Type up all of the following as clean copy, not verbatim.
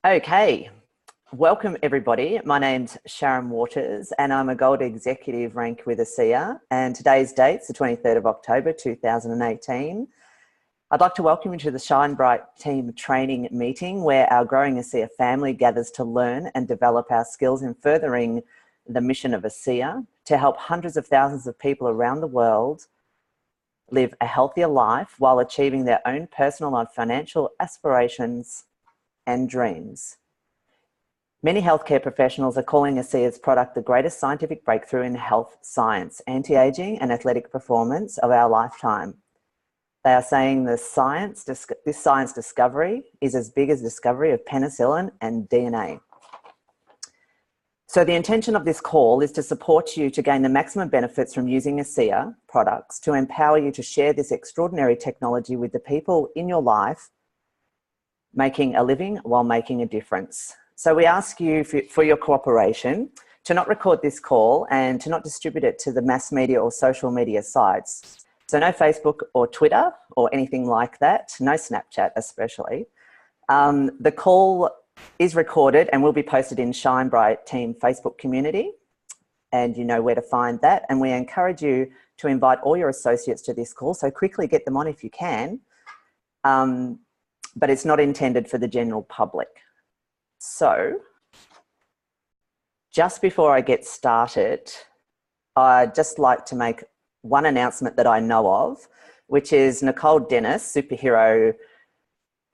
Okay, welcome everybody. My name's Sharon Waters and I'm a Gold Executive rank with ASEA, and today's date's the 23rd of October 2018. I'd like to welcome you to the Shine Bright Team Training Meeting, where our growing ASEA family gathers to learn and develop our skills in furthering the mission of ASEA to help hundreds of thousands of people around the world live a healthier life while achieving their own personal and financial aspirations and dreams. Many healthcare professionals are calling ASEA's product the greatest scientific breakthrough in health science, anti-aging and athletic performance of our lifetime. They are saying this science discovery is as big as discovery of penicillin and DNA. So the intention of this call is to support you to gain the maximum benefits from using ASEA products, to empower you to share this extraordinary technology with the people in your life, making a living while making a difference. So we ask you for your cooperation to not record this call and to not distribute it to the mass media or social media sites. So no Facebook or Twitter or anything like that, no Snapchat especially. The call is recorded and will be posted in Shine Bright Team Facebook community, and you know where to find that. And we encourage you to invite all your associates to this call, so quickly get them on if you can. But it's not intended for the general public. So, just before I get started, I'd just like to make one announcement that I know of, which is Nicole Dennis, superhero,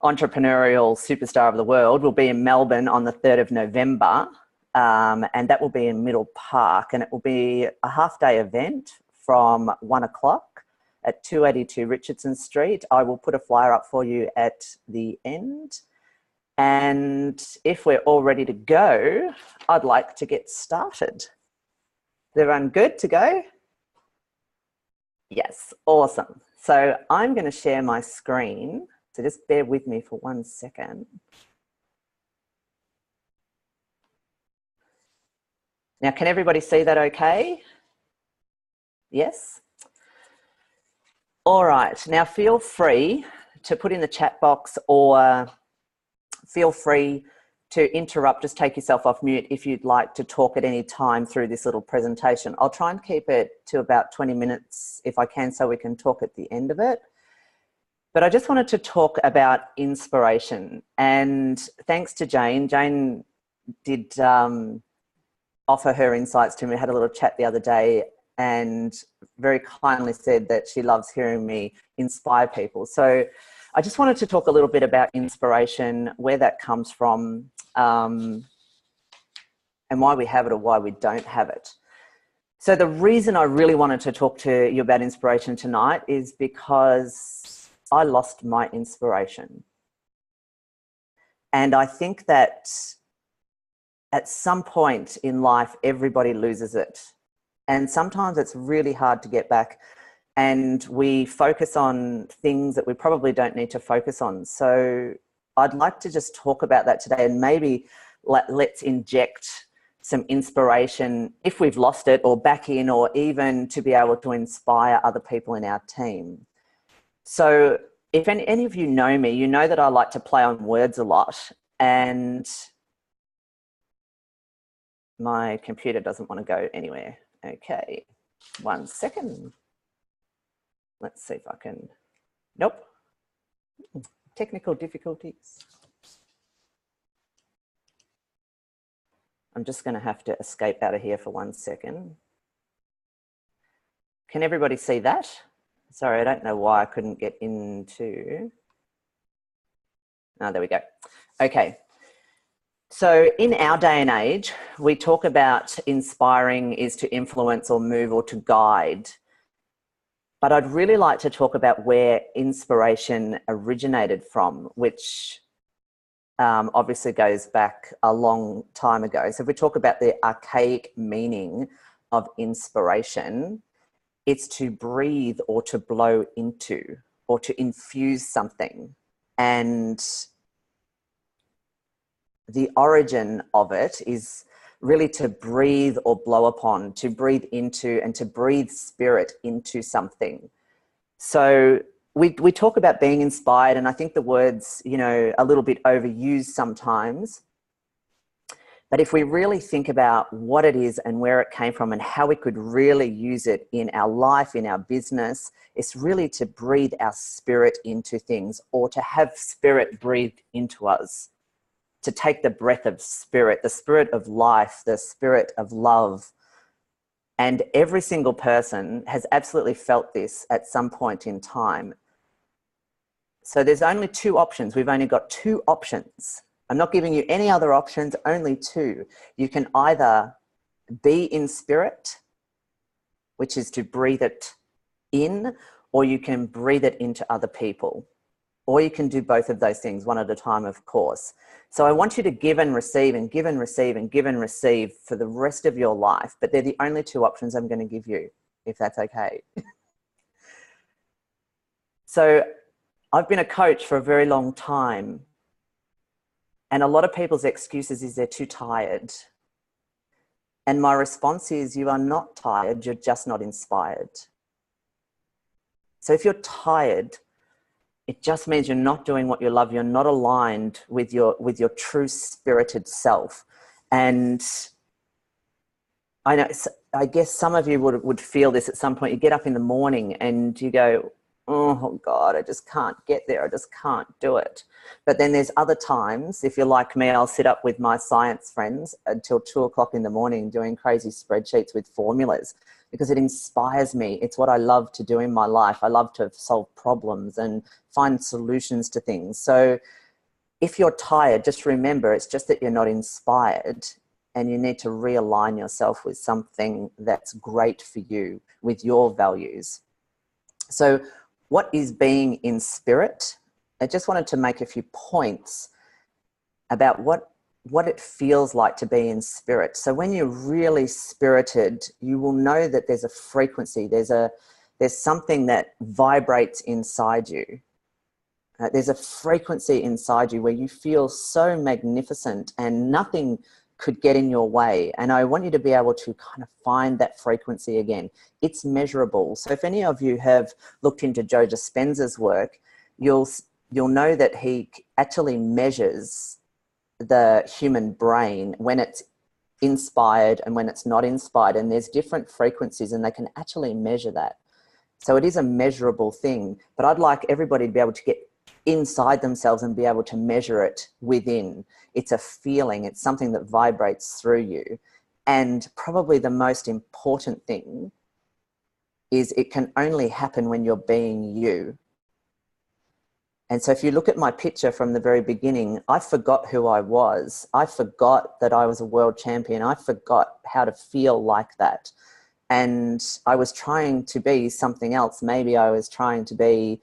entrepreneurial superstar of the world, will be in Melbourne on the 3rd of November, and that will be in Middle Park, and it will be a half-day event from 1 o'clock. At 282 Richardson Street. I will put a flyer up for you at the end. And if we're all ready to go, I'd like to get started. Is everyone good to go? Yes, awesome. So I'm going to share my screen. So just bear with me for 1 second. Now, can everybody see that okay? Yes? All right, now feel free to put in the chat box, or feel free to interrupt, just take yourself off mute if you'd like to talk at any time through this little presentation. I'll try and keep it to about 20 minutes if I can, so we can talk at the end of it. But I just wanted to talk about inspiration, and thanks to Jane. Jane did offer her insights to me. We had a little chat the other day and very kindly said that she loves hearing me inspire people. So I just wanted to talk a little bit about inspiration, where that comes from, and why we have it or why we don't have it. So the reason I really wanted to talk to you about inspiration tonight is because I lost my inspiration. And I think that at some point in life, everybody loses it. And sometimes it's really hard to get back, and we focus on things that we probably don't need to focus on. So I'd like to just talk about that today, and maybe let's inject some inspiration if we've lost it, or back in, or even to be able to inspire other people in our team. So if any of you know me, you know that I like to play on words a lot, and my computer doesn't want to go anywhere. Okay, 1 second. Let's see if I can, nope. Technical difficulties. I'm just going to have to escape out of here for 1 second. Can everybody see that? Sorry, I don't know why I couldn't get into, oh, there we go. Okay. So in our day and age, we talk about inspiring is to influence or move or to guide. But I'd really like to talk about where inspiration originated from, which obviously goes back a long time ago. So if we talk about the archaic meaning of inspiration, it's to breathe or to blow into or to infuse something. And the origin of it is really to breathe or blow upon, to breathe into, and to breathe spirit into something. So we talk about being inspired, and I think the word's, you know, a little bit overused sometimes. But if we really think about what it is and where it came from and how we could really use it in our life, in our business, it's really to breathe our spirit into things, or to have spirit breathed into us, to take the breath of spirit, the spirit of life, the spirit of love. And every single person has absolutely felt this at some point in time. So there's only two options. We've only got two options. I'm not giving you any other options, only two. You can either be in spirit, which is to breathe it in, or you can breathe it into other people. Or you can do both of those things, one at a time, of course. So I want you to give and receive and give and receive and give and receive for the rest of your life. But they're the only two options I'm going to give you, if that's okay. So I've been a coach for a very long time. And a lot of people's excuses is they're too tired. And my response is, you are not tired, you're just not inspired. So if you're tired, it just means you're not doing what you love. You're not aligned with your true spirited self. And I know, I guess some of you would feel this at some point. You get up in the morning and you go, oh God, I just can't get there. I just can't do it. But then there's other times, if you're like me, I'll sit up with my science friends until 2 o'clock in the morning doing crazy spreadsheets with formulas, because it inspires me. It's what I love to do in my life. I love to solve problems and find solutions to things. So if you're tired, just remember, it's just that you're not inspired, and you need to realign yourself with something that's great for you, with your values. So what is being in spirit? I just wanted to make a few points about what it feels like to be in spirit. So when you're really spirited, you will know that there's a frequency, there's something that vibrates inside you. There's a frequency inside you where you feel so magnificent and nothing could get in your way. And I want you to be able to kind of find that frequency again. It's measurable. So if any of you have looked into Joe Dispenza's work, you'll know that he actually measures the human brain when it's inspired and when it's not inspired. And there's different frequencies, and they can actually measure that. So it is a measurable thing, but I'd like everybody to be able to get inside themselves and be able to measure it within. It's a feeling, it's something that vibrates through you. And probably the most important thing is it can only happen when you're being you. And so if you look at my picture from the very beginning, I forgot who I was. I forgot that I was a world champion. I forgot how to feel like that. And I was trying to be something else. Maybe I was trying to be,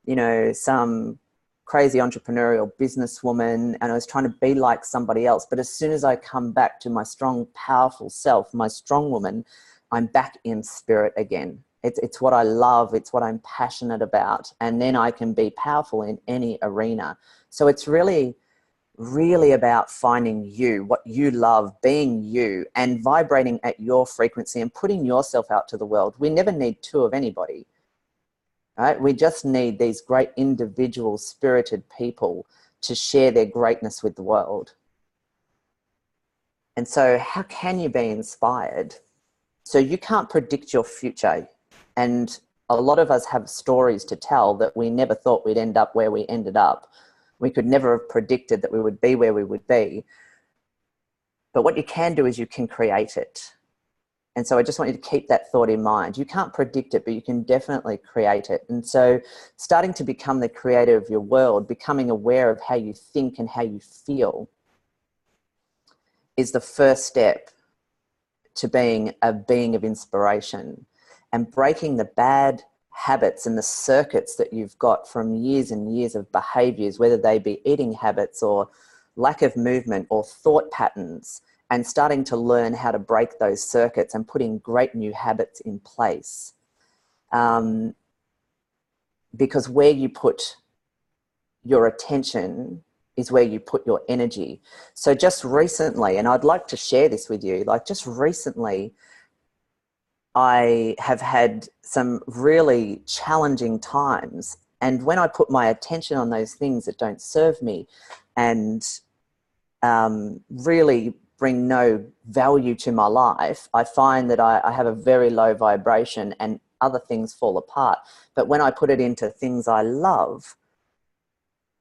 you know, some crazy entrepreneurial businesswoman, and I was trying to be like somebody else. But as soon as I come back to my strong, powerful self, my strong woman, I'm back in spirit again. It's what I love. It's what I'm passionate about. And then I can be powerful in any arena. So it's really, really about finding you, what you love, being you, and vibrating at your frequency and putting yourself out to the world. We never need two of anybody. Right? We just need these great individual spirited people to share their greatness with the world. And so how can you be inspired? So you can't predict your future. And a lot of us have stories to tell that we never thought we'd end up where we ended up. We could never have predicted that we would be where we would be. But what you can do is you can create it. And so I just want you to keep that thought in mind. You can't predict it, but you can definitely create it. And so starting to become the creator of your world, becoming aware of how you think and how you feel, is the first step to being a being of inspiration, and breaking the bad habits and the circuits that you've got from years and years of behaviors, whether they be eating habits or lack of movement or thought patterns, and starting to learn how to break those circuits and putting great new habits in place. Because where you put your attention is where you put your energy. So just recently, and I'd like to share this with you, like just recently, I have had some really challenging times, And when I put my attention on those things that don't serve me and really bring no value to my life, I find that I have a very low vibration and other things fall apart. But when I put it into things I love,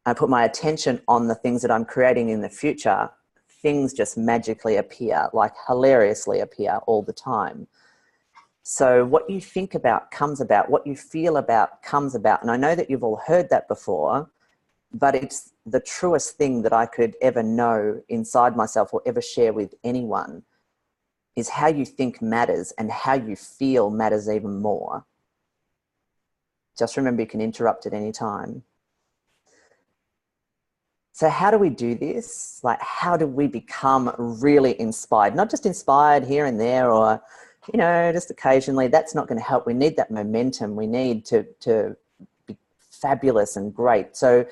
I put my attention on the things that I'm creating in the future, things just magically appear, like hilariously appear all the time. So what you think about comes about, what you feel about comes about. And I know that you've all heard that before, but it's the truest thing that I could ever know inside myself or ever share with anyone, is how you think matters, and how you feel matters even more. Just remember, you can interrupt at any time. So how do we do this? Like, how do we become really inspired? Not just inspired here and there, or, you know, just occasionally. That's not going to help. We need that momentum. We need to be fabulous and great. So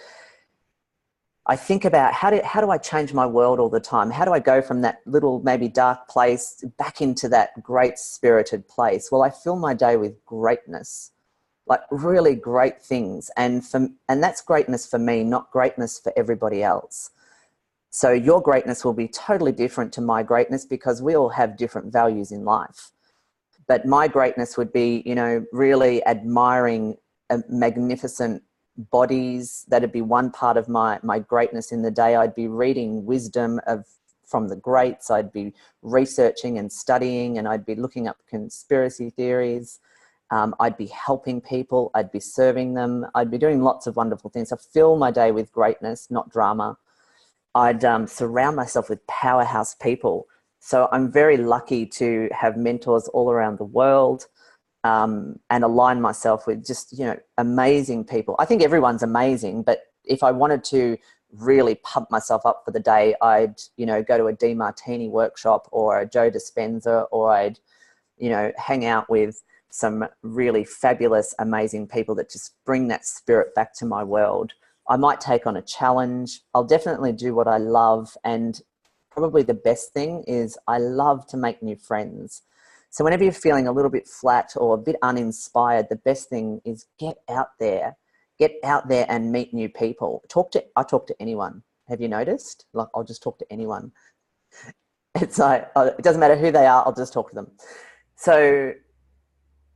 I think about how do I change my world all the time? How do I go from that little maybe dark place back into that great spirited place? Well, I fill my day with greatness, like really great things. And that's greatness for me, not greatness for everybody else. So your greatness will be totally different to my greatness, because we all have different values in life. But my greatness would be, you know, really admiring magnificent bodies. That'd be one part of my greatness in the day. I'd be reading wisdom from the greats. I'd be researching and studying, and I'd be looking up conspiracy theories. I'd be helping people. I'd be serving them. I'd be doing lots of wonderful things. I fill my day with greatness, not drama. I'd surround myself with powerhouse people. So I'm very lucky to have mentors all around the world, and align myself with just, you know, amazing people. I think everyone's amazing, but if I wanted to really pump myself up for the day, I'd, you know, go to a DeMartini workshop or a Joe Dispenza, or I'd, you know, hang out with some really fabulous, amazing people that just bring that spirit back to my world. I might take on a challenge. I'll definitely do what I love. And probably the best thing is I love to make new friends. So whenever you're feeling a little bit flat or a bit uninspired, the best thing is get out there and meet new people. I talk to anyone. Have you noticed? Like, I'll just talk to anyone. It's like, it doesn't matter who they are, I'll just talk to them. So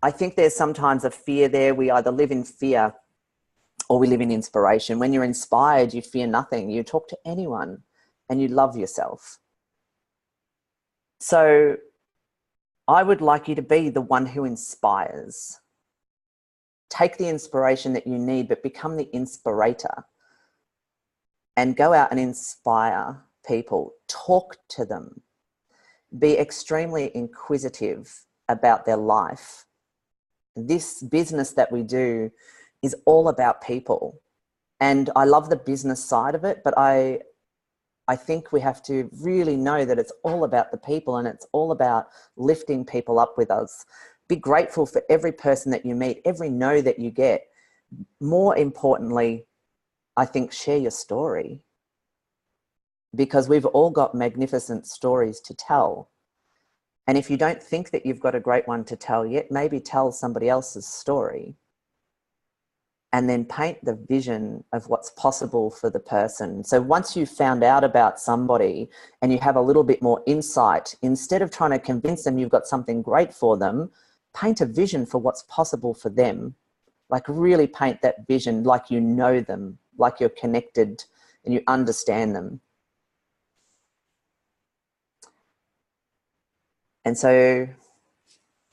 I think there's sometimes a fear there. We either live in fear or we live in inspiration. When you're inspired, you fear nothing. You talk to anyone and you love yourself. So I would like you to be the one who inspires. Take the inspiration that you need, but become the inspirator. And go out and inspire people. Talk to them. Be extremely inquisitive about their life. This business that we do is all about people. And I love the business side of it, but I think we have to really know that it's all about the people, and it's all about lifting people up with us. Be grateful for every person that you meet, every no that you get. More importantly, I think share your story, because we've all got magnificent stories to tell. And if you don't think that you've got a great one to tell yet, maybe tell somebody else's story. And then paint the vision of what's possible for the person. So once you've found out about somebody and you have a little bit more insight, instead of trying to convince them you've got something great for them, paint a vision for what's possible for them. Like, really paint that vision like you know them, like you're connected and you understand them. And so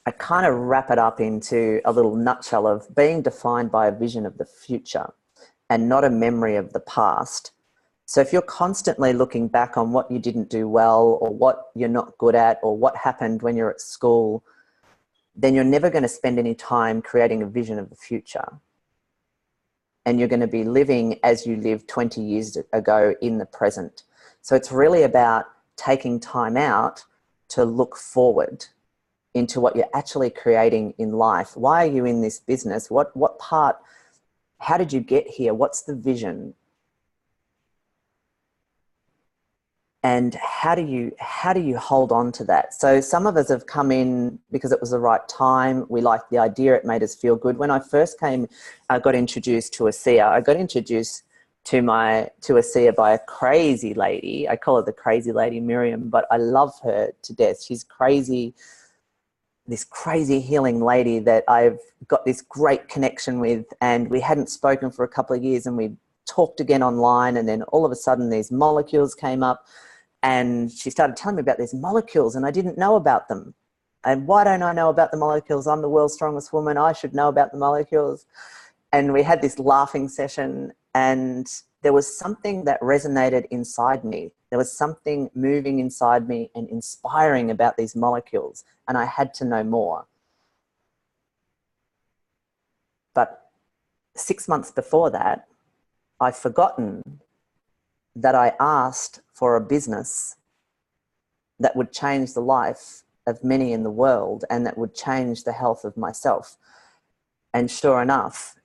I kind of wrap it up into a little nutshell of being defined by a vision of the future and not a memory of the past. So if you're constantly looking back on what you didn't do well, or what you're not good at, or what happened when you're at school, then you're never going to spend any time creating a vision of the future. And you're going to be living as you lived 20 years ago in the present. So it's really about taking time out to look forward into what you're actually creating in life. Why are you in this business? What part, how did you get here? What's the vision? And how do you hold on to that? So some of us have come in because it was the right time. We liked the idea. It made us feel good. When I first came, I got introduced to ASEA. I got introduced to ASEA by a crazy lady. I call her the crazy lady, Miriam, but I love her to death. She's crazy, this crazy healing lady that I've got this great connection with, and we hadn't spoken for a couple of years, and we talked again online, and then all of a sudden these molecules came up. And she started telling me about these molecules, and I didn't know about them. And why don't I know about the molecules? I'm the world's strongest woman. I should know about the molecules. And we had this laughing session, and there was something that resonated inside me. There was something moving inside me and inspiring about these molecules, and I had to know more. But 6 months before that, I'd forgotten that I asked for a business that would change the life of many in the world and that would change the health of myself. And sure enough,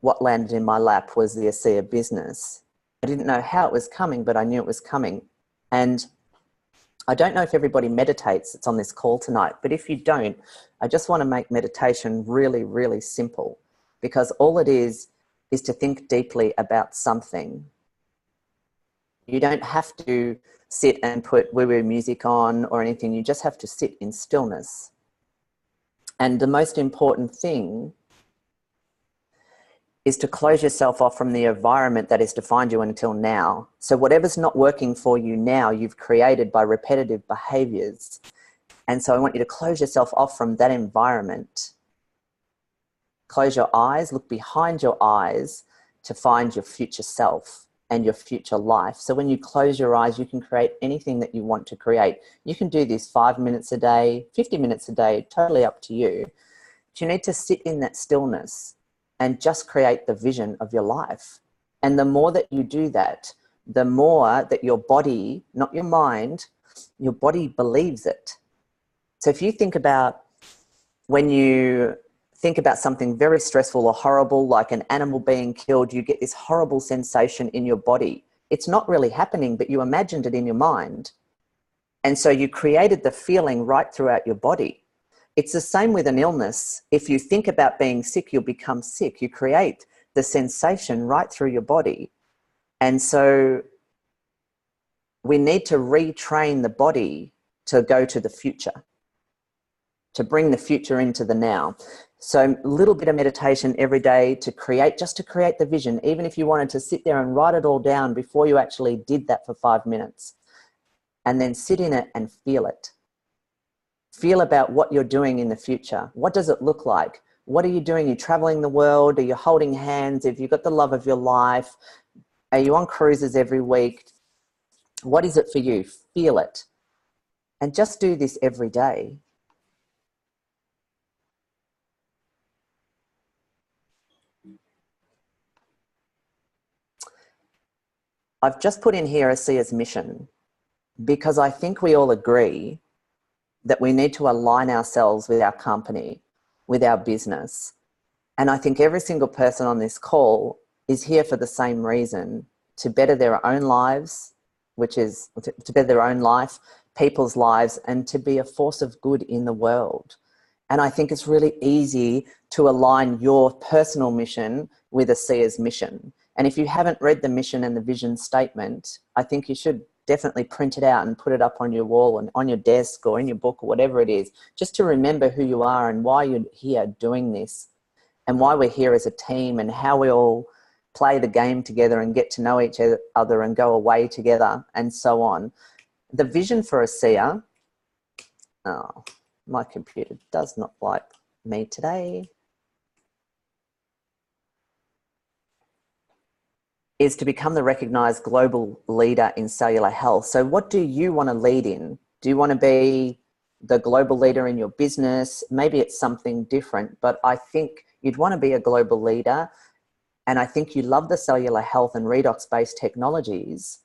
what landed in my lap was the ASEA business. I didn't know how it was coming, but I knew it was coming. And I don't know if everybody meditates that's on this call tonight, but if you don't, I just want to make meditation really, really simple, because all it is to think deeply about something. You don't have to sit and put woo-woo music on or anything. You just have to sit in stillness. And the most important thing is to close yourself off from the environment that has defined you until now. So whatever's not working for you now, you've created by repetitive behaviors. And so I want you to close yourself off from that environment. Close your eyes, look behind your eyes to find your future self and your future life. So when you close your eyes, you can create anything that you want to create. You can do this 5 minutes a day, 50 minutes a day, totally up to you. But you need to sit in that stillness and just create the vision of your life. And the more that you do that, the more that your body, not your mind, your body believes it. So if you think about when you think about something very stressful or horrible, like an animal being killed, you get this horrible sensation in your body. It's not really happening, but you imagined it in your mind. And so you created the feeling right throughout your body. It's the same with an illness. If you think about being sick, you'll become sick. You create the sensation right through your body. And so we need to retrain the body to go to the future, to bring the future into the now. So a little bit of meditation every day to create, just to create the vision, even if you wanted to sit there and write it all down before you actually did that for 5 minutes, and then sit in it and feel it. Feel about what you're doing in the future. What does it look like? What are you doing? Are you traveling the world? Are you holding hands? Have you got the love of your life? Are you on cruises every week? What is it for you? Feel it. And just do this every day. I've just put in here ASEA's mission because I think we all agree that we need to align ourselves with our company, with our business. And I think every single person on this call is here for the same reason, to better their own lives, which is to better their own life, people's lives, and to be a force of good in the world. And I think it's really easy to align your personal mission with ASEA's mission. And if you haven't read the mission and the vision statement, I think you should definitely print it out and put it up on your wall and on your desk or in your book or whatever it is, just to remember who you are and why you're here doing this and why we're here as a team and how we all play the game together and get to know each other and go away together and so on. The vision for ASEA, oh, my computer does not like me today, is to become the recognized global leader in cellular health. So what do you want to lead in? Do you want to be the global leader in your business? Maybe it's something different, but I think you'd want to be a global leader. And I think you love the cellular health and redox-based technologies.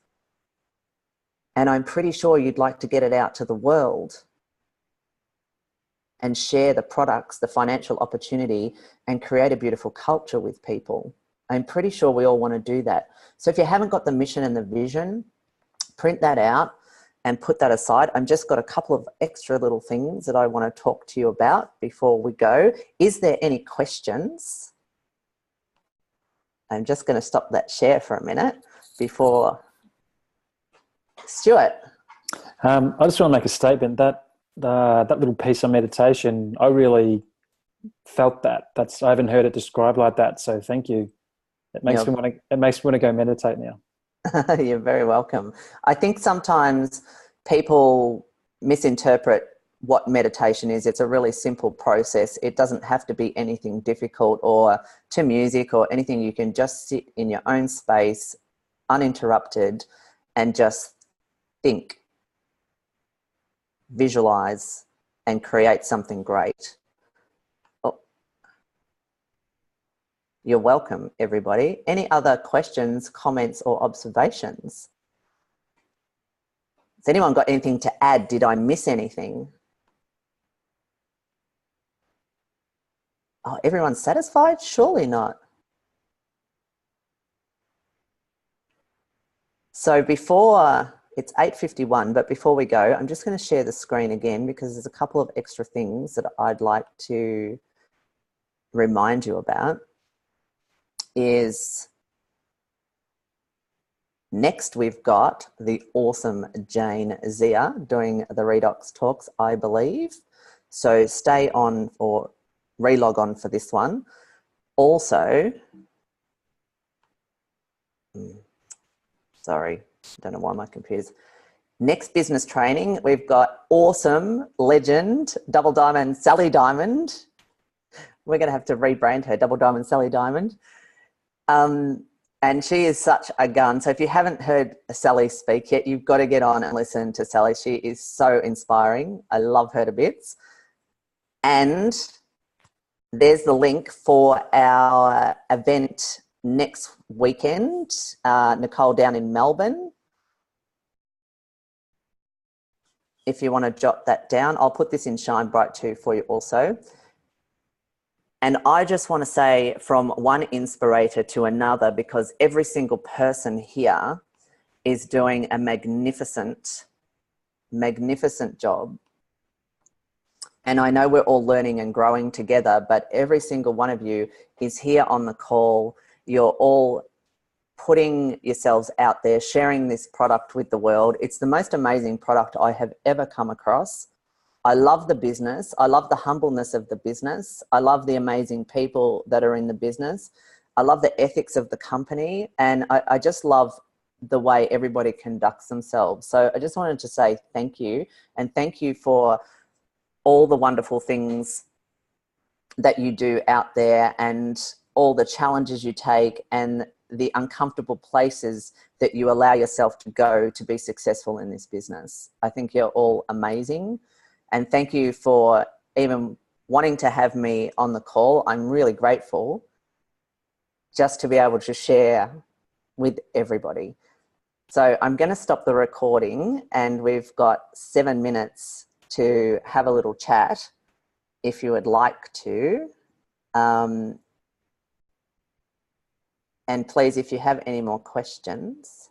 And I'm pretty sure you'd like to get it out to the world and share the products, the financial opportunity, and create a beautiful culture with people. I'm pretty sure we all want to do that. So if you haven't got the mission and the vision, print that out. and put that aside. I've just got a couple of extra little things that I want to talk to you about before we go. Is there any questions? I'm just going to stop that share for a minute before Stuart. I just want to make a statement that that little piece on meditation, I really felt that. I haven't heard it described like that. So thank you. It makes me want to go meditate now. You're very welcome. I think sometimes people misinterpret what meditation is. It's a really simple process. It doesn't have to be anything difficult or to music or anything. You can just sit in your own space, uninterrupted, and just think, visualize, and create something great. Oh. You're welcome, everybody. Any other questions, comments, or observations? Has anyone got anything to add? Did I miss anything? Oh, everyone's satisfied? Surely not. So before, it's 8:51, but before we go, I'm just going to share the screen again because there's a couple of extra things that I'd like to remind you about. Is next we've got the awesome Jane Zia doing the Redox Talks, I believe. So stay on or relog on for this one. Also, sorry, don't know why my computer's. Next business training, we've got awesome legend, Double Diamond Sally Diamond. We're going to have to rebrand her, Double Diamond Sally Diamond. And she is such a gun. So if you haven't heard Sally speak yet, you've got to get on and listen to Sally. She is so inspiring. I love her to bits. And there's the link for our event next weekend, Nicole, down in Melbourne. If you want to jot that down, I'll put this in Shine Bright too for you also. And I just want to say from one inspirator to another, because every single person here is doing a magnificent, magnificent job. And I know we're all learning and growing together, but every single one of you is here on the call. You're all putting yourselves out there, sharing this product with the world. It's the most amazing product I have ever come across. I love the business. I love the humbleness of the business. I love the amazing people that are in the business. I love the ethics of the company. And I just love the way everybody conducts themselves. So I just wanted to say thank you. And thank you for all the wonderful things that you do out there and all the challenges you take and the uncomfortable places that you allow yourself to go to be successful in this business. I think you're all amazing. And thank you for even wanting to have me on the call. I'm really grateful just to be able to share with everybody. So I'm going to stop the recording and we've got 7 minutes to have a little chat if you would like to. And please, if you have any more questions,